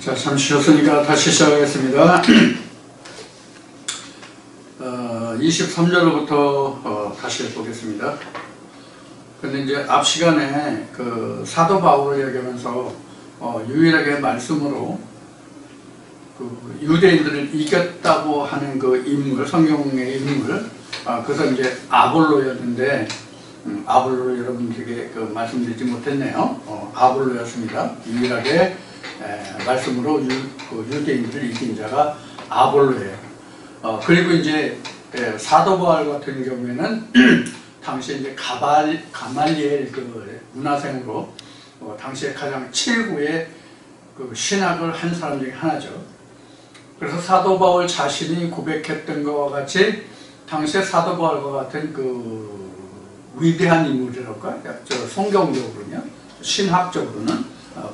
자, 잠시 쉬었으니까 다시 시작하겠습니다. 23절부터 다시 해보겠습니다. 근데 이제 앞 시간에 그 사도 바울을 얘기하면서 유일하게 말씀으로 그 유대인들을 이겼다고 하는 그 인물, 성경의 인물, 그래서 이제 아볼로였는데, 아볼로 여러분들에게 그 말씀드리지 못했네요. 아볼로였습니다. 유일하게 말씀으로 유대인들을 이긴 자가 아볼로예요. 그리고 이제 사도 바울 같은 경우에는 당시에 이제 가말리엘 그 문화생으로 당시에 가장 최고의 그 신학을 한 사람 중에 하나죠. 그래서 사도 바울 자신이 고백했던 것과 같이 당시에 사도 바울과 같은 그 위대한 인물이랄까, 성경적으로는요, 신학적으로는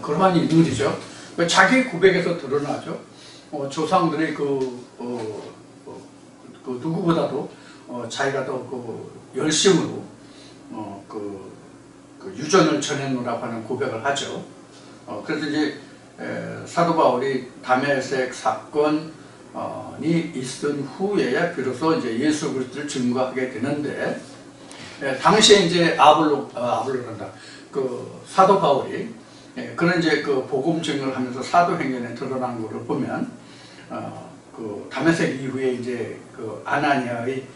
그러한 인물이죠. 자기 고백에서 드러나죠. 조상들의 누구보다도 자기가 더 그 열심으로 그 유전을 전해놓으라고 하는 고백을 하죠. 그래서 이제 사도 바울이 다메섹 사건이 있은 후에야 비로소 이제 예수 그리스도를 증거하게 되는데, 당시에 이제 아볼로란다. 그 사도 바울이 그런 이제 그 복음 증거를 하면서 사도행전에 드러난 것을 보면, 그 다메섹 이후에 이제 그 아나니아의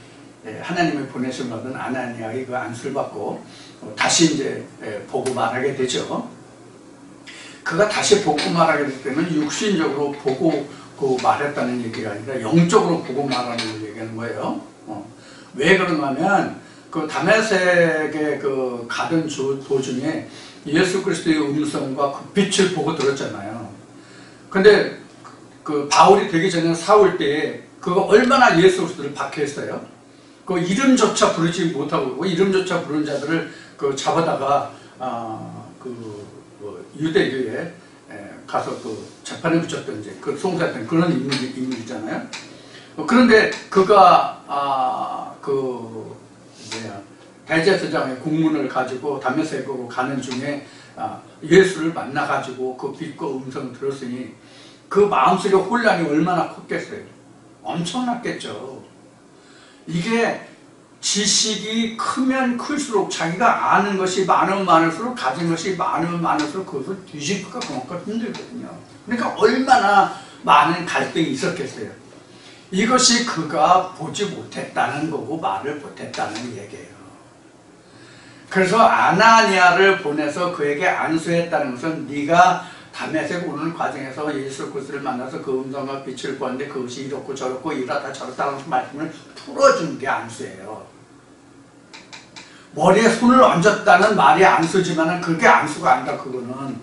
하나님의 보내심 받은 아나니아의 그 안수를 받고 다시 이제 복음 말하게 되죠. 그가 다시 복음 말하게 될 때는 육신적으로 보고 그 말했다는 얘기가 아니라 영적으로 보고 말하는 걸 얘기하는 거예요. 왜 그런가 하면 그 다메섹에 그 가던 도중에 예수 그리스도의 음성과 그 빛을 보고 들었잖아요. 근데 그 바울이 되기 전에 사울 때에 그거 얼마나 예수 그리스도를 박해했어요. 그 이름조차 부르지 못하고 이름조차 부르는 자들을 그 잡아다가 유대교에 가서 그 재판에 붙였던 이제 그 송사했던 그런 인물이잖아요. 그런데 그가 대제사장의 공문을 가지고 다메섹으로 가는 중에 예수를 만나가지고 그 빛과 음성을 들었으니 그 마음속에 혼란이 얼마나 컸겠어요. 엄청났겠죠. 이게 지식이 크면 클수록, 자기가 아는 것이 많으면 많을수록, 가진 것이 많으면 많을수록 그것을 뒤집기가 그만큼 힘들거든요. 그러니까 얼마나 많은 갈등이 있었겠어요. 이것이 그가 보지 못했다는 거고 말을 못했다는 얘기예요. 그래서 아나니아를 보내서 그에게 안수했다는 것은 네가 다메섹 오는 과정에서 예수 그리스도를 만나서 그 음성과 빛을 보았는데 그것이 이렇고 저렇고 이렇다 저렇다는 말씀을 풀어주는 게 안수예요. 머리에 손을 얹었다는 말이 안수지만 그게 안수가 아니다. 그거는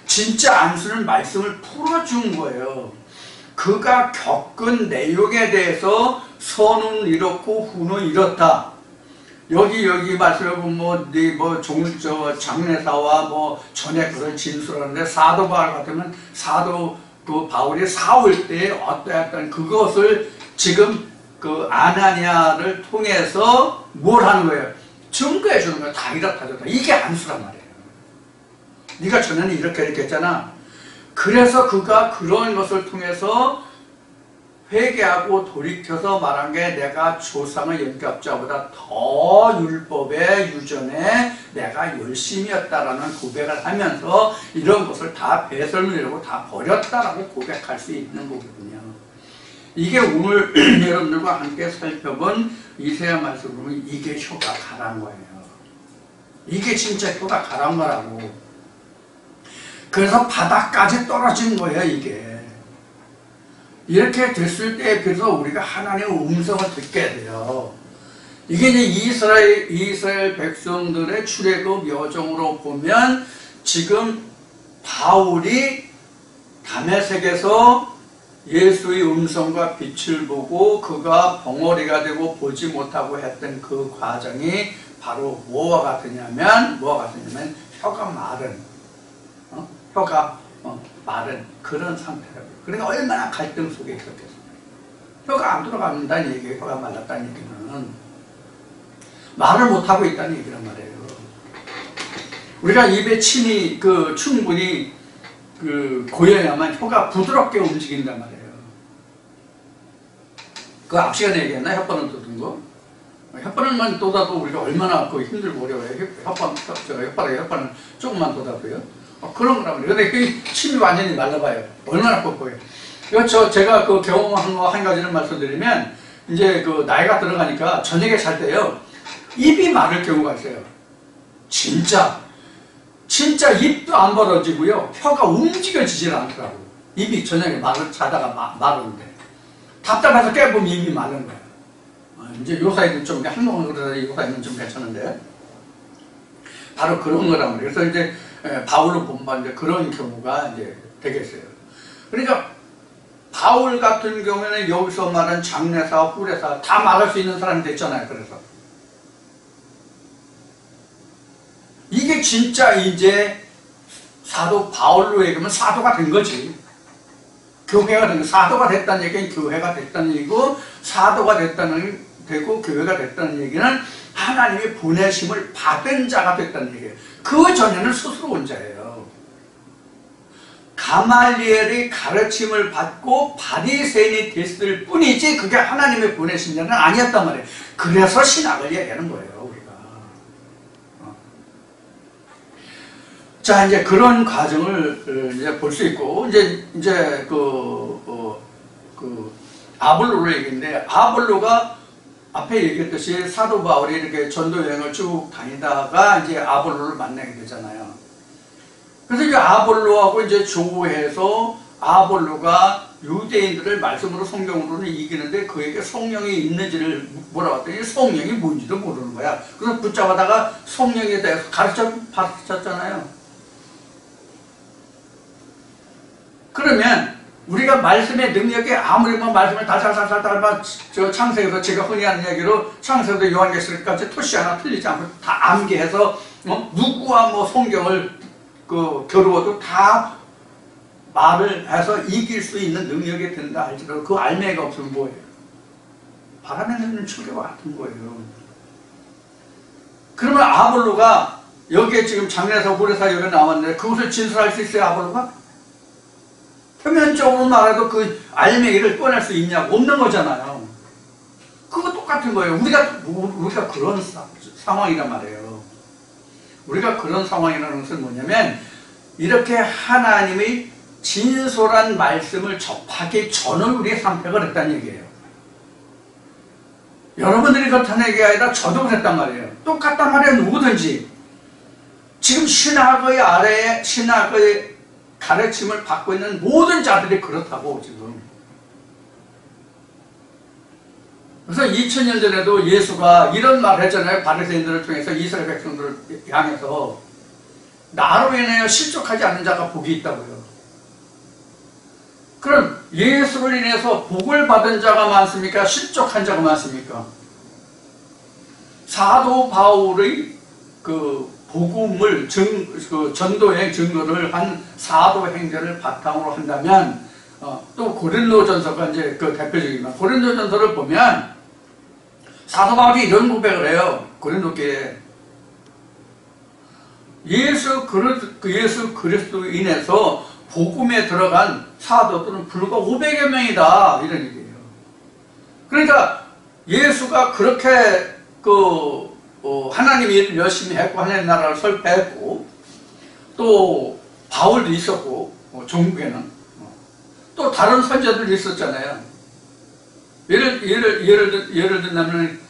진짜 안수는 말씀을 풀어준 거예요. 그가 겪은 내용에 대해서 선은 이렇고 후는 이렇다. 여기 말씀해 보면 장례사와 전에 그런 진술하는데, 사도 바울 같으면 사도 그 바울이 사울 때 어떠했던 그것을 지금 그 아나니아를 통해서 뭘 하는 거예요? 증거해 주는 거예요. 다 이렇다 저렇다. 이게 안수란 말이에요. 네가 전에는 이렇게 했잖아. 그래서 그가 그런 것을 통해서 회개하고 돌이켜서 말한 게, 내가 조상의 영접자보다 더 율법의 유전에 내가 열심히 했다라는 고백을 하면서 이런 것을 다 배설물 이러고 다 버렸다라고 고백할 수 있는 거거든요. 이게 오늘 여러분들과 함께 살펴본 이사야 말씀을 보면 이게 효가 가란 거예요. 이게 진짜 효가 가란 거라고. 그래서 바닥까지 떨어진 거예요, 이게. 이렇게 됐을 때에 비해서 우리가 하나님의 음성을 듣게 돼요. 이게 이제 이스라엘 백성들의 출애굽 여정으로 보면 지금 바울이 다메섹에서 예수의 음성과 빛을 보고 그가 벙어리가 되고 보지 못하고 했던 그 과정이 바로 뭐와 같으냐면 혀가 마른 그런 상태라고요. 그러니까 얼마나 갈등 속에 있었겠어요. 혀가 안 돌아간다는 얘기예요. 혀가 말랐다는 얘기는 말을 못하고 있다는 얘기란 말이에요. 우리가 입에 침이 충분히 고여야만 혀가 부드럽게 움직인단 말이에요. 그 앞 시간에 얘기했나? 혓바늘 돋은 거? 혓바늘만 돋아도 우리가 얼마나 힘들고 어려워요. 혓바늘 조금만 돋아도요. 그런 거란 말이에요. 근데 그 침이 완전히 말라봐요. 얼마나 뻑뻑해요. 제가 그 경험한 거 한 가지를 말씀드리면, 이제 그 나이가 들어가니까 저녁에 잘 때요, 입이 마를 경우가 있어요. 진짜 입도 안 벌어지고요, 혀가 움직여지질 않더라고요. 입이 저녁에 자다가 마르는데. 답답해서 깨보면 입이 마른 거예요. 이제 요 사이는 좀, 한동안 그러다 요 사이는 좀 괜찮은데. 바로 그런 거란 말이에요. 그래서 이제 바울로 본반 이제 그런 경우가 이제 되겠어요. 그러니까 바울 같은 경우에는 여기서 말하는 장례사, 후례사 다 말할 수 있는 사람이 됐잖아요. 그래서 이게 진짜 이제 사도 바울로 얘기하면 사도가 된 거지. 교회가 된 거. 사도가 됐다는 얘기는 교회가 됐다는 얘기고, 사도가 되고 교회가 됐다는 얘기는 하나님의 보내심을 받은 자가 됐다는 얘기예요. 그 전에는 스스로 온 자예요. 가말리엘의 가르침을 받고 바리새인이 됐을 뿐이지 그게 하나님의 보내신 자는 아니었단 말이에요. 그래서 신학을 얘기하는 거예요, 우리가. 자, 이제 그런 과정을 이제 볼 수 있고, 이제 아볼로를 얘기했는데, 아볼로가 앞에 얘기했듯이 사도 바울이 이렇게 전도 여행을 쭉 다니다가 이제 아볼로를 만나게 되잖아요. 그래서 이제 아볼로하고 이제 조회해서 아볼로가 유대인들을 말씀으로 성경으로는 이기는데 그에게 성령이 있는지를 물어봤더니 성령이 뭔지도 모르는 거야. 그래서 붙잡아다가 성령에 대해서 가르쳤잖아요. 그러면 우리가 말씀의 능력에 아무리 말씀을 달달달달달 창세기에서 제가 흔히 하는 얘기로 창세기에서 요한계시록까지 토시 하나 틀리지 않고 다 암기해서 누구와 성경을 겨루어도 다 말을 해서 이길 수 있는 능력이 된다 할지라도 그 알맹이가 없으면 뭐예요? 바람에 넣는 척과 같은 거예요. 그러면 아볼로가 여기에 지금 장례사, 후례사 여기 나왔는데 그것을 진술할 수 있어요, 아볼로가? 표면적으로 말해도 그 알맹이를 꺼낼 수 있냐고? 없는 거잖아요. 그거 똑같은 거예요. 우리가 그런 상황이란 말이에요. 우리가 그런 상황이라는 것은 뭐냐면, 이렇게 하나님의 진솔한 말씀을 접하기 전을 우리가 선택을 했다는 얘기예요. 여러분들이 그렇다는 얘기가 아니라 저도 그랬단 말이에요. 똑같단 말이에요. 누구든지. 지금 신학의 아래에 신학의 가르침을 받고 있는 모든 자들이 그렇다고 지금. 그래서 2000년 전에도 예수가 이런 말을 했잖아요. 바리새인들을 통해서 이스라엘 백성들을 향해서 나로 인하여 실족하지 않는 자가 복이 있다고요. 그럼 예수를 인해서 복을 받은 자가 많습니까? 실족한 자가 많습니까? 사도 바울의 복음을 전도의 증거를 한 사도 행전을 바탕으로 한다면, 또 고린도전서가 이제 그 대표적이지만, 고린도전서를 보면 사도 바울이 이런 고백을 해요. 고린도교회에 예수 그리스도 인해서 복음에 들어간 사도들은 불과 500여 명이다, 이런 얘기예요. 그러니까 예수가 그렇게 하나님의 일을 열심히 했고 하나님 나라를 설파했고, 또 바울도 있었고, 전국에는 또 다른 선지자들도 있었잖아요. 예를 든다면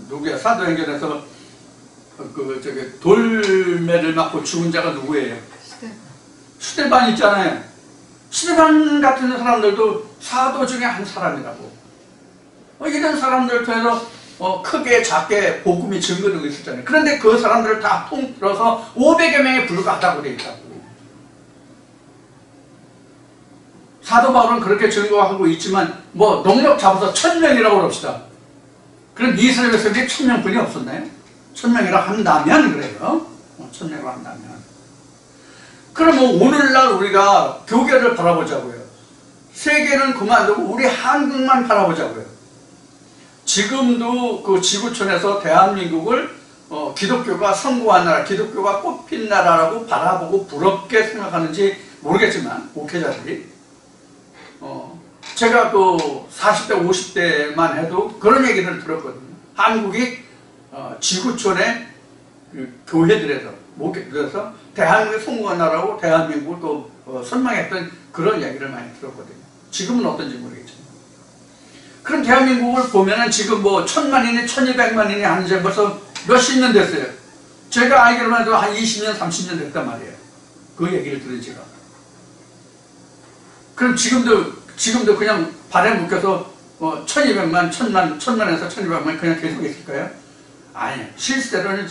누구야, 사도행전에서 돌매를 맞고 죽은 자가 누구예요? 스데반 있잖아요. 스데반 같은 사람들도 사도 중에 한 사람이라고. 이런 사람들을 통해서 크게 작게 복음이 증거되고 있었잖아요. 그런데 그 사람들을 다 통틀어서 500여 명에 불과하다고 되어 있다고. 사도 바울은 그렇게 증거하고 있지만 넉넉 잡아서 1000명이라고 합시다. 그럼 이스라엘 백성들이 1000명뿐이 없었나요? 1000명이라 한다면 그래요. 1000명이라 한다면. 그러면 오늘날 우리가 교계를 바라보자고요. 세계는 그만두고 우리 한국만 바라보자고요. 지금도 그 지구촌에서 대한민국을 기독교가 성공한 나라, 기독교가 꽃핀 나라라고 바라보고 부럽게 생각하는지 모르겠지만 목회자들이 제가 그 40대 50대만 해도 그런 얘기를 들었거든요. 한국이 지구촌의 그 교회들에서 목회들에서 대한민국이 성공한 나라고 대한민국을 또 선망했던 그런 얘기를 많이 들었거든요. 지금은 어떤지 모르겠지만. 그럼 대한민국을 보면은 지금 뭐 1000만이니 1200만이니 하는 지 벌써 몇십 년 됐어요. 제가 알기로만 해도 한 20년 30년 됐단 말이에요. 그 얘기를 들은 지가. 그럼 지금도 그냥 발에 묶여서 1200만, 1000만에서 1200만 그냥 계속 있을까요? 아니요. 실제로는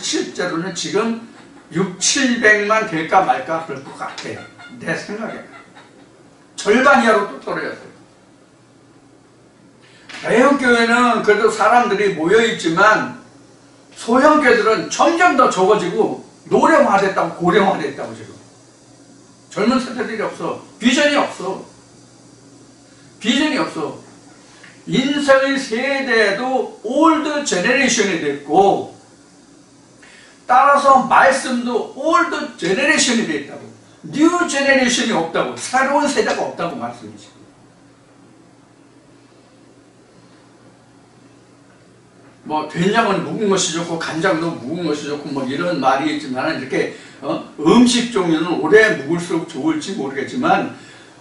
지금 6, 700만 될까 말까 그럴 것 같아요. 내 생각에. 절반 이하로 또 떨어졌어요. 대형교회는 그래도 사람들이 모여있지만 소형교회들은 점점 더 적어지고 노령화됐다고 고령화됐다고 지금. 젊은 세대들이 없어. 비전이 없어. 비전이 없어. 인생의 세대도 올드 제너레이션이 됐고 따라서 말씀도 올드 제너레이션이 됐다고. 뉴 제너레이션이 없다고. 새로운 세대가 없다고 말씀이죠. 뭐 된장은 묵은 것이 좋고 간장도 묵은 것이 좋고 뭐 이런 말이 있지만 이렇게 음식 종류는 오래 묵을수록 좋을지 모르겠지만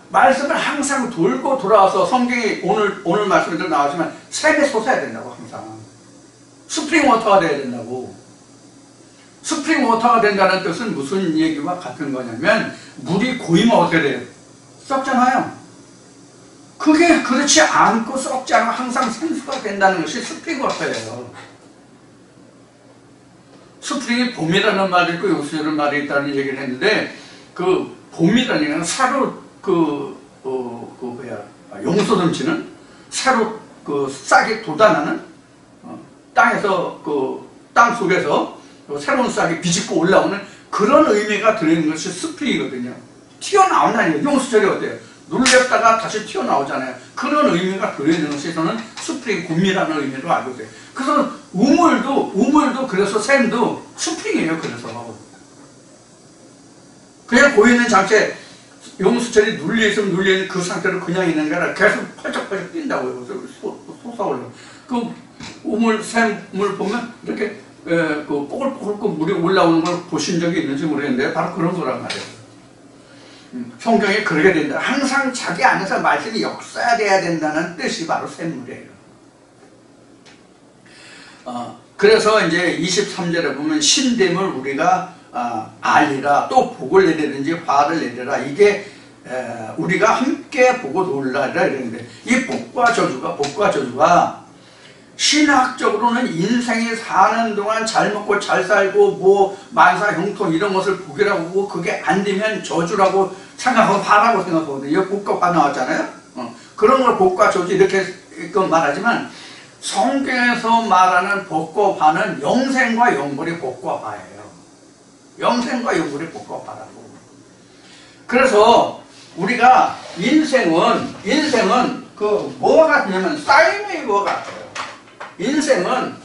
말씀은 항상 돌고 돌아와서 성경이 오늘 말씀에도 나왔지만 샘에 솟아야 된다고 항상. 스프링 워터가 돼야 된다고. 스프링 워터가 된다는 뜻은 무슨 얘기와 같은 거냐면 물이 고이면 어떻게 돼요? 썩잖아요. 그게 그렇지 않고 썩지 않고 항상 생수가 된다는 것이 스프링 워터예요. 스프링이 봄이라는 말이 있고 요수라는 말이 있다는 얘기를 했는데 그 봄이라는 얘기는 새로 용소 넘치는 새로 싹이 돋아나는 땅에서 땅 속에서 새로운 싹이 비집고 올라오는 그런 의미가 들어있는 것이 스프링이거든요. 튀어나온다는 용수철이 어때요? 눌렸다가 다시 튀어나오잖아요. 그런 의미가 들어있는 것이 저는 스프링 곰이라는 의미로 알고 있어요. 그래서 우물도 그래서 샘도 스프링이에요. 그래서 그냥 고여있는 장치에 용수철이 눌려있으면 눌려있는 그 상태로 그냥 있는 게 아니라 계속 펄쩍펄쩍 뛴다고요. 솟아올라. 그 우물, 샘물 보면 이렇게 뽀글뽀글 물이 올라오는 걸 보신 적이 있는지 모르겠는데 바로 그런 거란 말이에요. 성경이 그러게 된다. 항상 자기 안에서 말씀이 역사돼야 된다는 뜻이 바로 샘물이에요. 그래서 이제 23절에 보면 신됨을 우리가 알리라 또 복을 내리든지 화를 내리라 이게 우리가 함께 보고 놀라라 이랬는데 이 복과 저주가 신학적으로는 인생이 사는 동안 잘 먹고 잘 살고 뭐 만사 형통 이런 것을 복이라고 하고 그게 안 되면 저주라고 생각하고 화라고 생각하거든요. 복과 화 나왔잖아요. 그런 걸 복과 저주 이렇게 말하지만 성경에서 말하는 복과 화는 영생과 영벌이 복과 화예요. 영생과 영벌이 복과 화라고. 그래서 우리가 인생은 뭐가 같냐면 사인웨이버 같아요. 인생은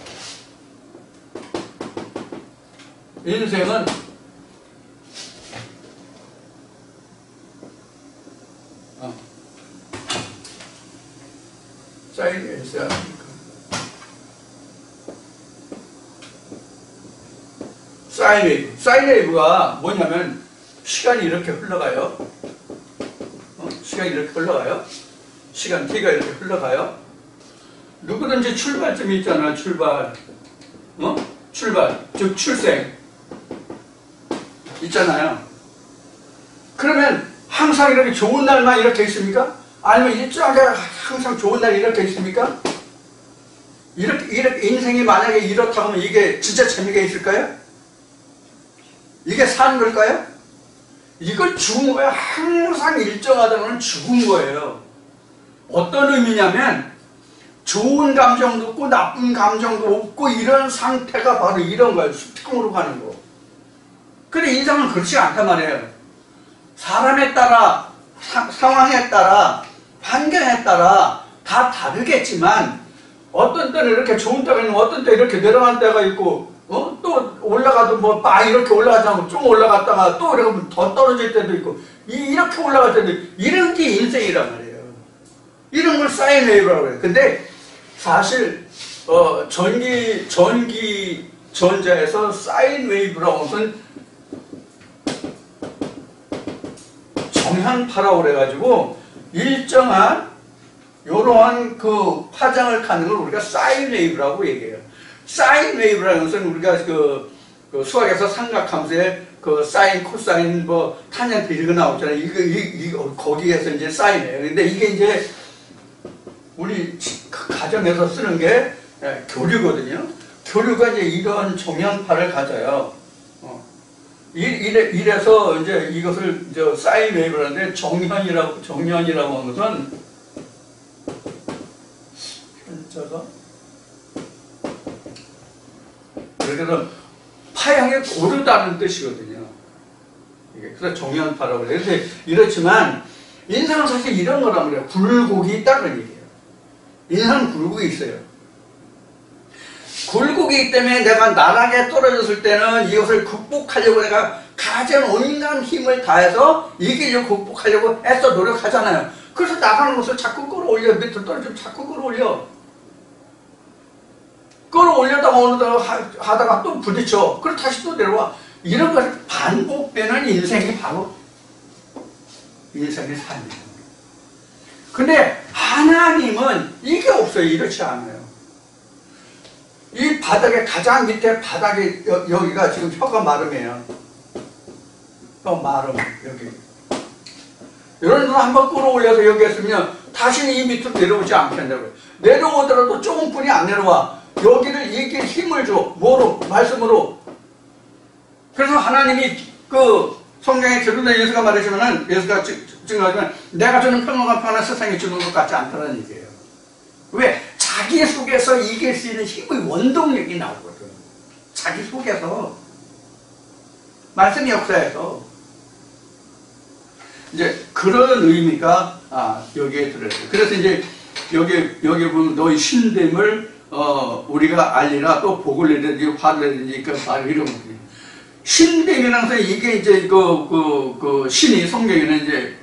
사인이 있어야 합니까? 사인웨이브가 뭐냐면 시간이 이렇게 흘러가요. 시간이 이렇게 흘러가요. 시간 T가 이렇게 흘러가요. 누구든지 출발점이 있잖아. 출발, 즉 출생 있잖아요. 그러면 항상 이렇게 좋은 날만 이렇게 있습니까? 아니면 일정하게 항상 좋은 날이 이렇게 있습니까? 이렇게 인생이 만약에 이렇다 하면 이게 진짜 재미가 있을까요? 이게 사는 걸까요? 이걸 죽은 거예요. 항상 일정하다는 죽은 거예요. 어떤 의미냐면 좋은 감정도 없고 나쁜 감정도 없고 이런 상태가 바로 이런 거예요. 수평으로 가는 거. 근데 인생은 그렇지 않단 말이에요. 사람에 따라 상황에 따라 환경에 따라 다 다르겠지만 어떤 때는 이렇게 좋은 때가 있고 어떤 때 이렇게 내려간 때가 있고 또 올라가도 뭐 막 이렇게 올라가지 않고 좀 올라갔다가 또 이러면 더 떨어질 때도 있고 이렇게 올라갈 때도 있고 이런 게 인생이란 말이에요. 이런 걸 사인 웨이브라고 해요. 근데 사실 전자에서 사인 웨이브라고 하면 정현파라고 그래가지고 일정한 이러한 그 파장을 갖는 걸 우리가 사인 웨이브라고 얘기해요. 사인 웨이브라는 것은 우리가 그 수학에서 삼각함수에 그 사인, 코사인, 뭐 탄젠트 이런 거 나오잖아요. 이거 거기에서 이제 사인이에요. 근데 이게 이제 우리 가정에서 쓰는 게 교류거든요. 교류가 이제 이런 정현파를 가져요. 이래서 이제 이것을 이제 사인 웨이브라는데 정현이라고 하는 것은 현자가 그래서 파형에 고르다는 뜻이거든요. 그래서 정현파라고 해요. 그래서 이렇지만 인생은 사실 이런 거란 말이에요. 굴곡이 있다는 얘기예요. 인생은 굴곡이 있어요. 굴곡이기 때문에 내가 나락에 떨어졌을 때는 이것을 극복하려고 내가 가진 온갖 힘을 다해서 이기려고 극복하려고 애써 노력하잖아요. 그래서 나가는 것을 자꾸 끌어올려. 밑으로 떨어지면 자꾸 끌어올려. 끌어올렸다가 어느 하다가 또 부딪혀. 그리고 다시 또 내려와. 이런 것을 반복되는 인생이 바로 인생의 삶이에요. 근데 하나님은 이게 없어요. 이렇지 않아요. 이 바닥에 가장 밑에 바닥에 여기가 지금 혀가 마름이에요. 혀 마름 여기. 이런 걸 한번 끌어올려서 여기 했으면 다시는 이 밑으로 내려오지 않겠다고요. 내려오더라도 조금뿐이 안 내려와. 여기를 이게 힘을 줘. 뭐로? 말씀으로. 그래서 하나님이 그 성경에 드러낸 예수가 말하시면은 예수가 증거하지만 내가 주는 평안과 평안을 세상에 주는 것 같지 않다는 얘기예요. 왜? 자기 속에서 이길 수 있는 힘의 원동력이 나오거든. 자기 속에서 말씀 역사에서 이제 그런 의미가 여기에 들어있어요. 그래서 이제 여기 보면 너희 신됨을 우리가 알리라 또 복을 내든지 화를 내든지 그 말 이런 거예요. 신됨이라는 것은 이게 이제 그 신이 성경에는 이제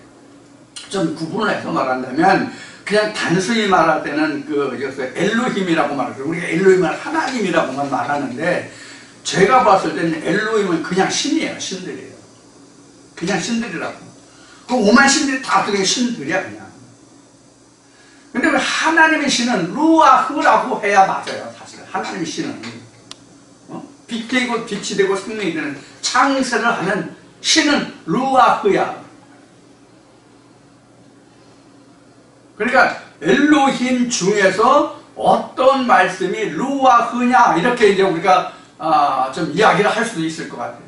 좀 구분을 해서 말한다면 그냥 단순히 말할 때는 여기서 엘로힘이라고 말하죠. 우리가 엘로힘을 하나님이라고만 말하는데 제가 봤을 때는 엘로힘은 그냥 신이에요. 신들이에요. 그냥 신들이라고. 그 오만 신들이 다 그게 신들이야 그냥. 근데 왜 하나님의 신은 루아흐라고 해야 맞아요. 사실 하나님의 신은 빛이 되고 생명이 되는 창세를 하는 신은 루아흐야. 그러니까 엘로힘 중에서 어떤 말씀이 루아흐냐 이렇게 이제 우리가 좀 이야기를 할 수도 있을 것 같아요.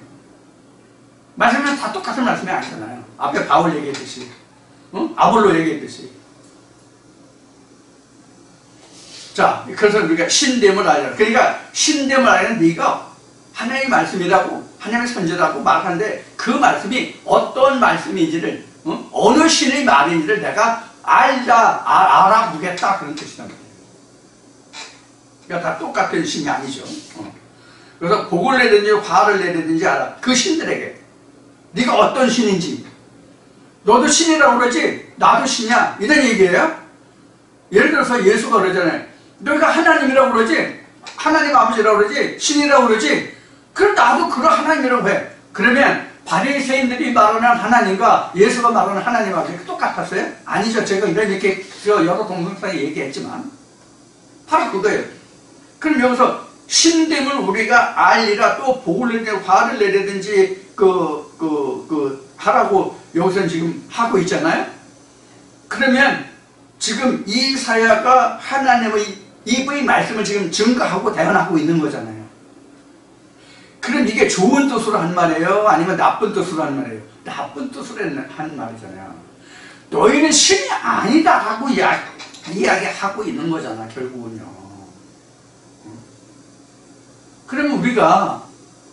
말씀은 다 똑같은 말씀이 아니잖아요. 앞에 바울 얘기했듯이, 아볼로 얘기했듯이. 자, 그래서 우리가 신됨을 알려. 그러니까 신됨을 알려는 네가 하나님의 말씀이라고, 하나님의 선지라고 말하는데 그 말씀이 어떤 말씀인지를, 어느 신의 말인지를 내가 알아보겠다 그런 뜻이란 말이에요. 그러니까 다 똑같은 신이 아니죠. 그래서 복을 내든지 화를 내든지 알아. 그 신들에게 네가 어떤 신인지. 너도 신이라고 그러지? 나도 신이야. 이런 얘기예요. 예를 들어서 예수가 그러잖아요. 너희가 하나님이라고 그러지? 하나님 아버지라고 그러지? 신이라고 그러지? 그럼 나도 그런 하나님이라고 해. 그러면 바리새인들이 말하는 하나님과 예수가 말하는 하나님하고 똑같았어요? 아니죠. 제가 이렇게 여러 동영상에 얘기했지만 바로 그거예요. 그럼 여기서 신됨을 우리가 알리라 또 복을 내든지 화를 내든지 하라고 여기서 지금 하고 있잖아요. 그러면 지금 이사야가 하나님의 입의 말씀을 지금 증거하고 대언하고 있는 거잖아요. 그럼 이게 좋은 뜻으로 한 말이에요? 아니면 나쁜 뜻으로 한 말이에요? 나쁜 뜻으로 한 말이잖아요. 너희는 신이 아니다 하고 이야기하고 있는 거잖아, 결국은요. 그러면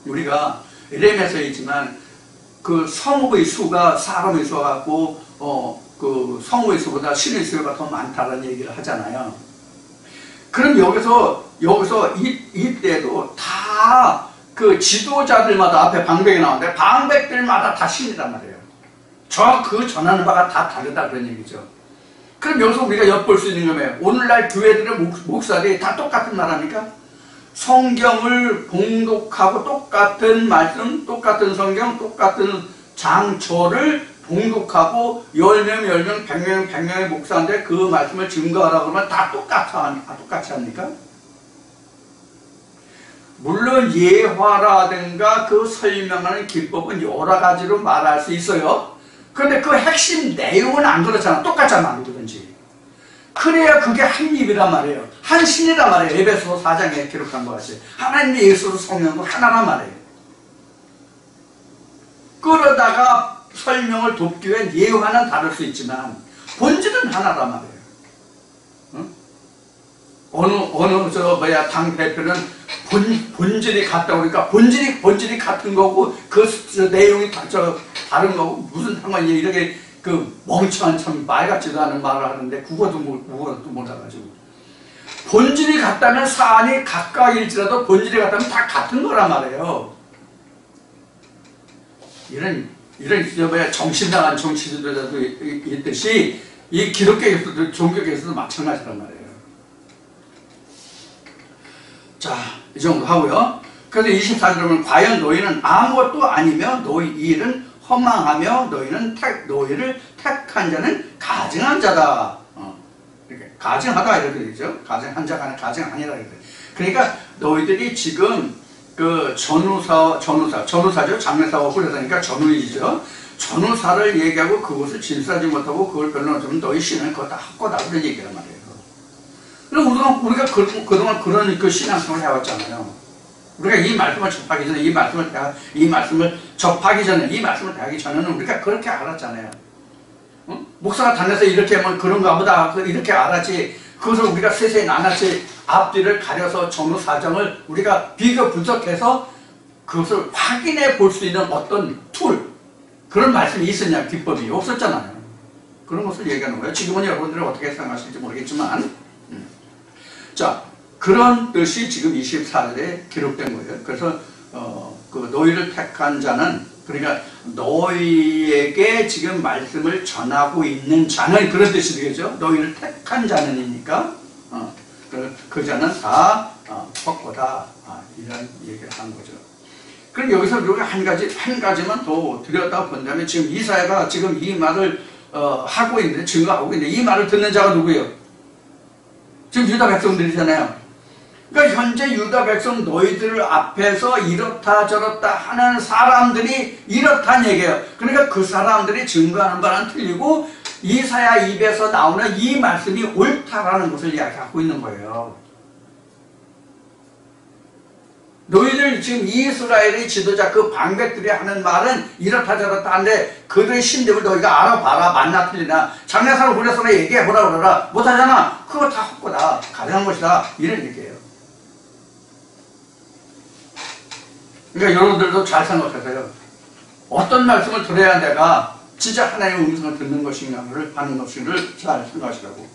우리가 에레미야서에 있지만 그 성읍의 수가 사람의 수와 같고 그 성읍의 수보다 신의 수가 더 많다는 얘기를 하잖아요. 그럼 여기서 이때도 다 다 그 지도자들마다 앞에 방백이 나오는데 방백들마다 다 신이란 말이에요. 그 전하는 바가 다 다르다 그런 얘기죠. 그럼 여기서 우리가 엿볼 수 있는 게 뭐예요? 오늘날 교회들의 목사들이 다 똑같은 말 합니까? 성경을 봉독하고 똑같은 말씀, 똑같은 성경, 똑같은 장초를 봉독하고 10명, 100명의 목사인데 그 말씀을 증거하라고 그러면 다 똑같이 합니까? 물론 예화라든가 그 설명하는 기법은 여러 가지로 말할 수 있어요. 그런데 그 핵심 내용은 안 그렇잖아. 똑같잖아, 누구든지. 그래야 그게 한 입이란 말이에요. 한 신이란 말이에요. 에베소 4장에 기록한 것 같이. 하나님 예수 성령도 하나란 말이에요. 그러다가 설명을 돕기 위해 예화는 다를 수 있지만 본질은 하나란 말이에요. 당 대표는 본질이 같다 그러니까 본질이 같은 거고 그 내용이 다른 거고 무슨 상관이에요. 이렇게 그 멍청한 참 말 같지도 않은 말을 하는데 국어도 몰라가지고 본질이 같다면 사안이 가까이일지라도 본질이 같다면 다 같은 거란 말이에요. 이런 정신 나간 정치들도 있듯이 이 기독교에서도 종교계에서도 마찬가지란 말이에요. 자, 이 정도 하고요. 그래서 24절 보면 과연 너희는 아무것도 아니며 너희 일은 허망하며 너희를 택한 자는 가증한 자다. 이렇게 가증하다 이렇게 되죠. 가증한 자가 아니라 가증 아니라 이렇게. 그러니까 너희들이 지금 그 전우사죠. 장례사하고 후레사니까 전우이죠. 전우사를 얘기하고 그것을 진술하지 못하고 그걸 변론하면 너희 신은 그거 다 헛거다 그런 얘기란 말이에요. 그럼 우리가 그동안 그런 그 신앙생활을 해왔잖아요. 우리가 이 말씀을 접하기 전에 이 말씀을 대하기 전에는 우리가 그렇게 알았잖아요. 응? 목사가 단에서 이렇게 하면 그런가 보다 이렇게 알았지. 그것을 우리가 세세히 나눴지. 앞뒤를 가려서 전후 사정을 우리가 비교 분석해서 그것을 확인해 볼 수 있는 어떤 툴 그런 말씀이 있었냐 기법이 없었잖아요. 그런 것을 얘기하는 거예요. 지금은 여러분들이 어떻게 생각하실지 모르겠지만 자, 그런 뜻이 지금 24절에 기록된 거예요. 그래서 그 너희를 택한 자는 그러니까 너희에게 지금 말씀을 전하고 있는 자는 그런 뜻이 되겠죠. 너희를 택한 자는이니까 그 자는 다 헛거다 이런 얘기를 한 거죠. 그럼 여기서 우리가 한 가지만 더 들여다 본다면 지금 이사야가 지금 이 말을 하고 있는데 증거하고 있는데 이 말을 듣는 자가 누구예요? 지금 유다 백성들이잖아요. 그러니까 현재 유다 백성 너희들 앞에서 이렇다 저렇다 하는 사람들이 이렇다는 얘기예요. 그러니까 그 사람들이 증거하는 바는 틀리고 이사야 입에서 나오는 이 말씀이 옳다라는 것을 이야기하고 있는 거예요. 너희들 지금 이스라엘의 지도자 그 방백들이 하는 말은 이렇다 저렇다 하는데 그들의 신됨을 너희가 알아봐라. 맞나 틀리나 장례사로 후레사로 얘기해보라 그러라. 못하잖아. 그거 다 헛거다. 가능한 것이다. 이런 얘기예요. 그러니까 여러분들도 잘 생각하세요. 어떤 말씀을 들어야 내가 진짜 하나님의 음성을 듣는 것인가를 하는 것인가를 잘 생각하시라고.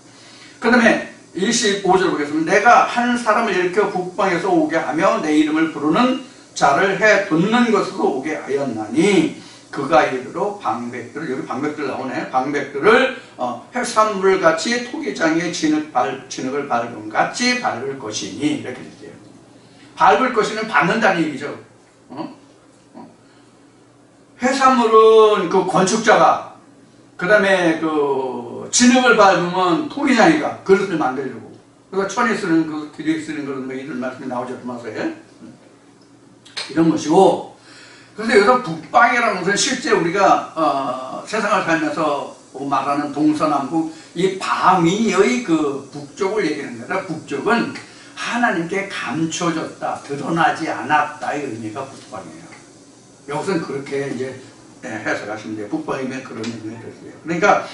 그 다음에 25절 보겠습니다. 내가 한 사람을 일으켜 북방에서 오게 하며 내 이름을 부르는 자를 해 돋는 것으로 오게 하였나니 그가 이르러 방백들을 여기 방백들 나오네. 방백들을 해산물같이 토기장에 진흙을 밟은 같이 밟을 것이니 이렇게 얘기해요. 밟을 것이는 밟는다는 얘기죠. 해산물은 그 건축자가 그 다음에 그 진흙을 밟으면 토기장이가 그릇을 만들려고 그래서 천에 쓰는 그 뒤에 쓰는 그런 뭐 이런 말씀이 나오죠. 마서에 이런 것이고 그래서 여기서 북방이라는 것은 실제 우리가 세상을 살면서 말하는 동서남북 이 방위의 그 북쪽을 얘기하는 거다. 북쪽은 하나님께 감춰졌다, 드러나지 않았다의 의미가 북방이에요. 여기서는 그렇게 이제 해석하시면 돼요. 북방이면 그런 의미가 됐어요. 그러니까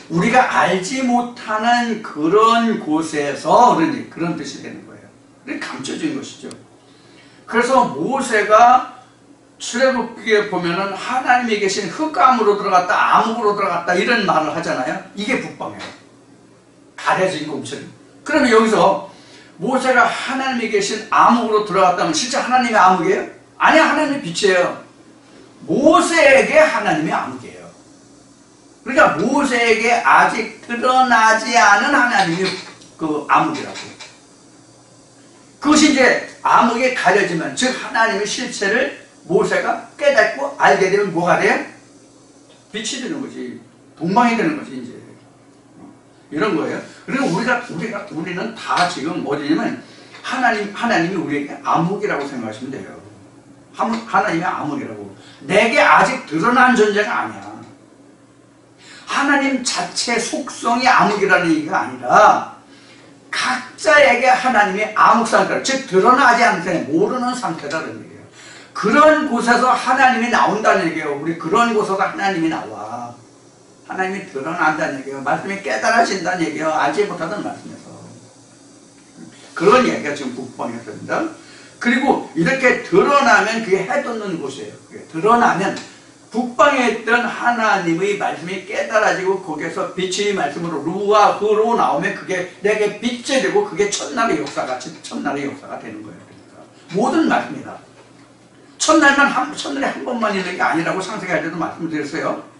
우리가 알지 못하는 그런 곳에서 그런 뜻이 되는 거예요. 그러니까 감춰진 것이죠. 그래서 모세가 출애굽기에 보면은 하나님이 계신 흑암으로 들어갔다, 암흑으로 들어갔다 이런 말을 하잖아요. 이게 북방이에요. 가려진 공처럼. 그러면 여기서 모세가 하나님이 계신 암흑으로 들어갔다면 실제 하나님의 암흑이에요? 아니야, 하나님의 빛이에요. 모세에게 하나님의 암흑이에요. 그러니까 모세에게 아직 드러나지 않은 하나님의 그 암흑이라고. 그것이 이제 암흑에 가려지면, 즉 하나님의 실체를 모세가 깨닫고 알게 되면 뭐가 돼요? 빛이 되는 거지. 동방이 되는 거지, 이제. 이런 거예요. 그리고 우리는 다 지금 어디냐면 하나님이 우리에게 암흑이라고 생각하시면 돼요. 하나님의 암흑이라고. 내게 아직 드러난 존재가 아니야. 하나님 자체 속성이 암흑이라는 얘기가 아니라 각자에게 하나님의 암흑 상태, 즉 드러나지 않은 상태, 모르는 상태라는 얘기예요. 그런 곳에서 하나님이 나온다는 얘기예요. 우리 그런 곳에서 하나님이 나와. 하나님이 드러난다는 얘기예요. 말씀이 깨달아진다는 얘기예요. 알지 못하던 말씀에서. 그런 얘기가 지금 북방에서입니다. 그리고 이렇게 드러나면 그게 해돋는 곳이에요. 드러나면 북방에 있던 하나님의 말씀이 깨달아지고 거기에서 빛의 말씀으로 루와 흐로 나오면 그게 내게 빛이 되고 그게 첫날의 역사가 되는 거예요. 그러니까 모든 말씀이다. 첫날에 한 번만 있는 게 아니라고 창세기 때도 말씀드렸어요.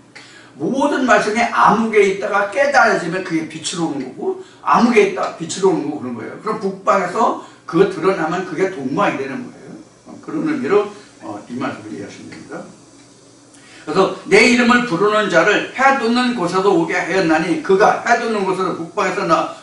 모든 말씀이 암흑에 있다가 깨달아지면 그게 빛으로 오는 거고, 암흑에 있다가 빛으로 오는 거고 그런 거예요. 그럼 북방에서 그거 드러나면 그게 동방이 되는 거예요. 그런 의미로 이 말씀을 이해하시면 됩니다. 그래서 내 이름을 부르는 자를 해돋는 곳에서 오게 하였나니, 그가 해돋는 곳에서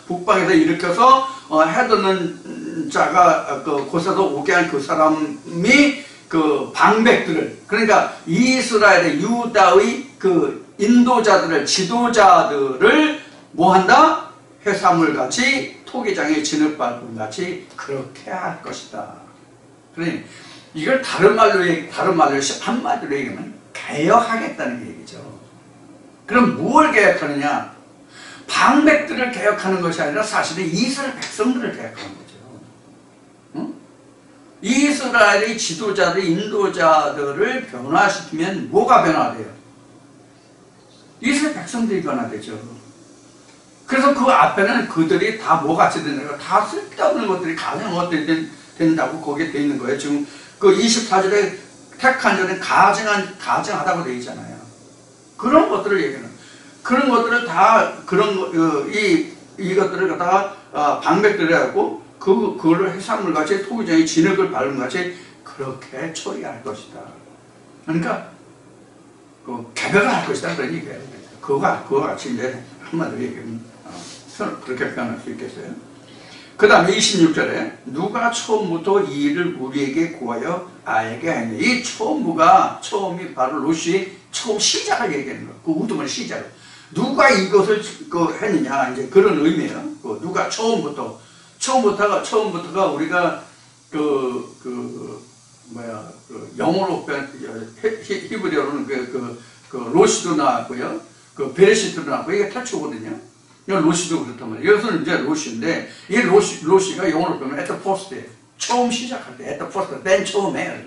북방에서 일으켜서 해돋는 자가 그 곳에서 오게 한 그 사람이 그 방백들을, 그러니까 이스라엘의 유다의 그 인도자들을, 지도자들을 뭐한다? 해산물같이 토기장에 진흙밟음같이 그렇게 할 것이다. 그러니 이걸 한마디로 얘기하면 개혁하겠다는 얘기죠. 그럼 뭘 개혁하느냐? 방백들을 개혁하는 것이 아니라 사실은 이스라엘 백성들을 개혁하는 거죠. 응? 이스라엘의 지도자들, 인도자들을 변화시키면 뭐가 변화돼요? 이스라엘 백성들이 변화되죠. 그래서 그 앞에는 그들이 다 뭐같이 되는, 다 쓸데없는 것들이 가장 어떻게 된다고 거기에 돼 있는 거예요. 지금 그 24절에 택한 자는 가증하다고 되어 있잖아요. 그런 것들을 얘기하는, 그런 것들을 다, 이것들을 갖다가 방백들이 하고 그거를 해산물같이 토기장에 진흙을 밟음같이 그렇게 처리할 것이다. 그러니까 개벽을 할 것이다, 그런 얘기예요. 그거와 같이 이제 한마디로 얘기하면 그렇게 표현할 수 있겠어요. 그 다음에 26절에 누가 처음부터 이 일을 우리에게 구하여 알게 하냐. 이 처음이 바로 롯이 처음 시작을 얘기하는 거예요. 그 우두머리 시작을. 누가 이것을 했느냐, 이제 그런 의미예요. 누가 처음부터가 우리가 영어로 히브리어로는 로시도 나왔고요. 베레시트도 나왔고, 이게 태초거든요. 로시도 그렇단 말이에요. 여기서는 이제 로시인데, 이 로시가 영어로 보면 at the first, 처음 시작할 때, at the first, 맨 처음에.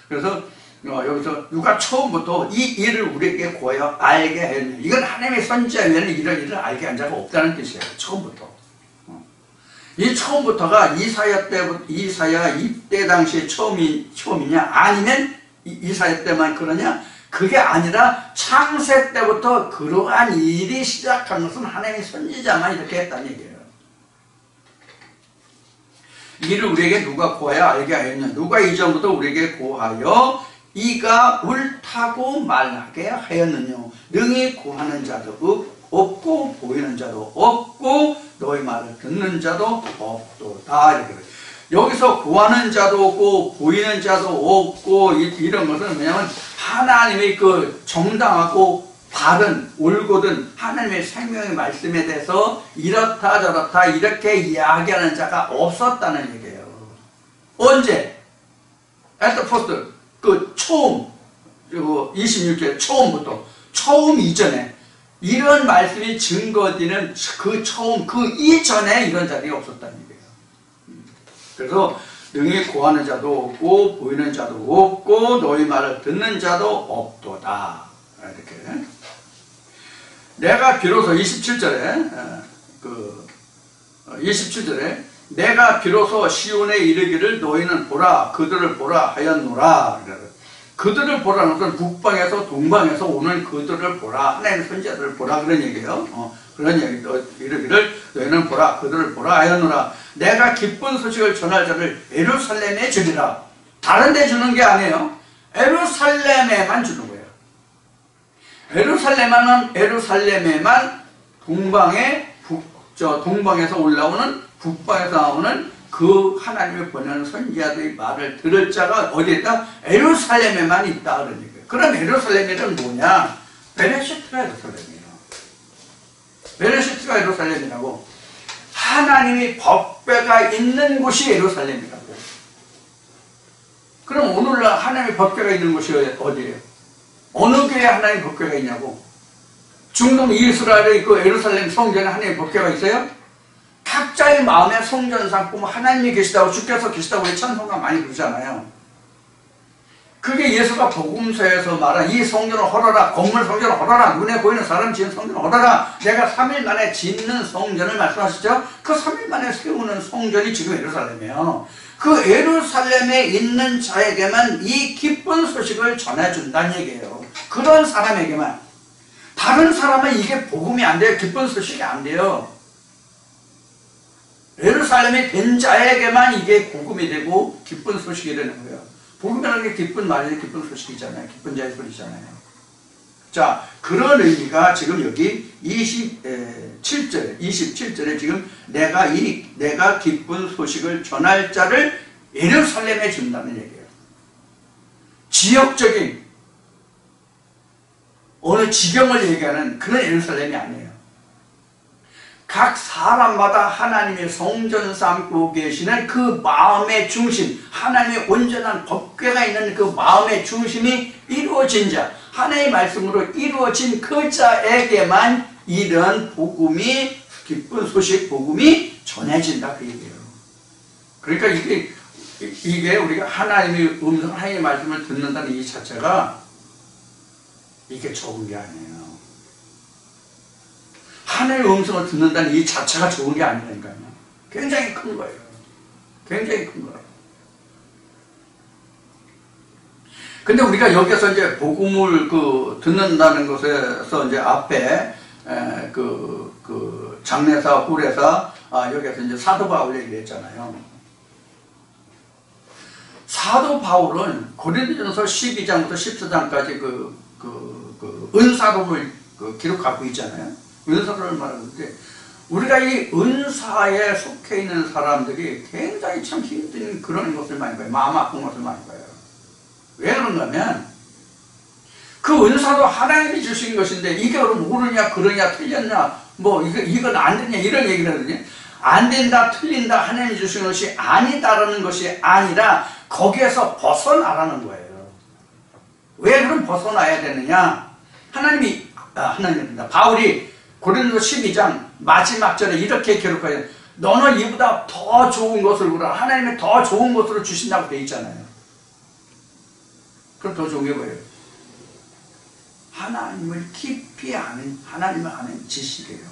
그래서 여기서 누가 처음부터 이 일을 우리에게 구하여 알게 했느냐. 이건 하나님의 선지자면 이런 일을 알게 한 자가 없다는 뜻이에요. 처음부터. 이 처음부터가 이사야 이때 당시에 처음이냐, 아니면 이사야 때만 그러냐? 그게 아니라 창세 때부터 그러한 일이 시작한 것은 하나님의 선지자만 이렇게 했다는 얘기예요. 이를 우리에게 누가 구하여 알게 하였냐? 누가 이전부터 우리에게 구하여 이가 옳다고 말하게 하였느냐? 능히 구하는 자도 없고 보이는 자도 없고 너희 말을 듣는 자도 없도다. 이렇게 여기서 구하는 자도 없고 보이는 자도 없고 이런 것은 왜냐하면 하나님의 그 정당하고 바른 옳거든 하나님의 생명의 말씀에 대해서 이렇다 저렇다 이렇게 이야기하는 자가 없었다는 얘기예요. 언제? at the first, 그 처음, 26절 처음부터, 처음 이전에 이런 말씀이 증거되는 그 처음, 그 이전에 이런 자들이 없었다는 얘기예요. 그래서 능히 구하는 자도 없고 보이는 자도 없고 너희 말을 듣는 자도 없도다. 이렇게. 내가 비로소 27절에 내가 비로소 시온에 이르기를 너희는 보라 그들을 보라 하였노라. 그들을 보라는 것은 북방에서 동방에서 오는 그들을 보라, 하나님의 선지자들을 보라 그런 얘기예요. 그런 얘기, 이르기를 너희는 보라 그들을 보라 하였노라. 내가 기쁜 소식을 전할 자를 예루살렘에 주리라. 다른 데 주는 게 아니에요. 예루살렘에만 주는 거예요. 예루살렘에만 동방에서 올라오는 북방에서 나오는 그 하나님을 보내는 선지자들의 말을 들을 자가 어디에 있다? 예루살렘에만 있다 그런 얘기예요. 그럼 예루살렘이란 뭐냐? 베레시트가 예루살렘이에요. 베레시트가 예루살렘이라고. 하나님이 법궤가 있는 곳이 예루살렘이라고. 그럼 오늘날 하나님의 법궤가 있는 곳이 어디예요? 어느 교회에 하나님의 법궤가 있냐고. 중동 이스라엘의 그 예루살렘 성전에 하나님의 법궤가 있어요? 각자의 마음에 성전 삼고 하나님이 계시다고 주께서 계시다고 찬송가 많이 부르잖아요. 그게 예수가 복음서에서 말한 이 성전을 헐어라, 건물 성전을 헐어라, 눈에 보이는 사람 지은 성전을 헐어라, 내가 3일 만에 짓는 성전을 말씀하시죠. 그 3일 만에 세우는 성전이 지금 예루살렘이에요. 그 예루살렘에 있는 자에게만 이 기쁜 소식을 전해준다는 얘기예요. 그런 사람에게만. 다른 사람은 이게 복음이 안 돼요. 기쁜 소식이 안 돼요. 예루살렘에 된 자에게만 이게 복음이 되고 기쁜 소식이 되는 거예요. 복음이라는 게 기쁜 말이 기쁜 소식이잖아요. 기쁜 자의 소리잖아요. 자, 그런 의미가 지금 여기 27절에 지금 내가 기쁜 소식을 전할 자를 예루살렘에 준다는 얘기예요. 지역적인 어느 지경을 얘기하는 그런 예루살렘이 아니에요. 각 사람마다 하나님의 성전 삼고 계시는 그 마음의 중심, 하나님의 온전한 법궤가 있는 그 마음의 중심이 이루어진 자, 하나님의 말씀으로 이루어진 그 자에게만 이런 복음이, 기쁜 소식 복음이 전해진다 그 얘기예요. 그러니까 이게 우리가 하나님의 음성, 하나님의 말씀을 듣는다는 이 자체가 이게 적은 게 아니에요. 하나님의 음성을 듣는다는 이 자체가 좋은 게 아니라니까요. 굉장히 큰 거예요. 굉장히 큰 거예요. 근데 우리가 여기서 이제 복음을 듣는다는 것에서 이제 앞에 장례사, 후례사, 여기서 이제 사도 바울 얘기를 했잖아요. 사도 바울은 고린도전서 12장부터 14장까지 은사록을 기록하고 있잖아요. 은사를 말하는데 우리가 이 은사에 속해 있는 사람들이 굉장히 참 힘든 그런 것을 많이 봐요. 마음 아픈 것을 많이 봐요. 왜 그런가 하면 그 은사도 하나님이 주신 것인데 이게 모르냐 그러냐 틀렸냐 뭐 이건 안 되냐 이런 얘기를 하거든요. 안 된다 틀린다 하나님이 주신 것이 아니다라는 것이 아니라 거기에서 벗어나라는 거예요. 왜 그럼 벗어나야 되느냐? 바울이 고린도 12장 마지막 절에 이렇게 기록해요. 너는 이보다 더 좋은 것을 보라. 하나님이 더 좋은 것으로 주신다고 되어 있잖아요. 그럼 더 좋은 게 뭐예요? 하나님을 깊이 아는, 하나님을 아는 지식이에요.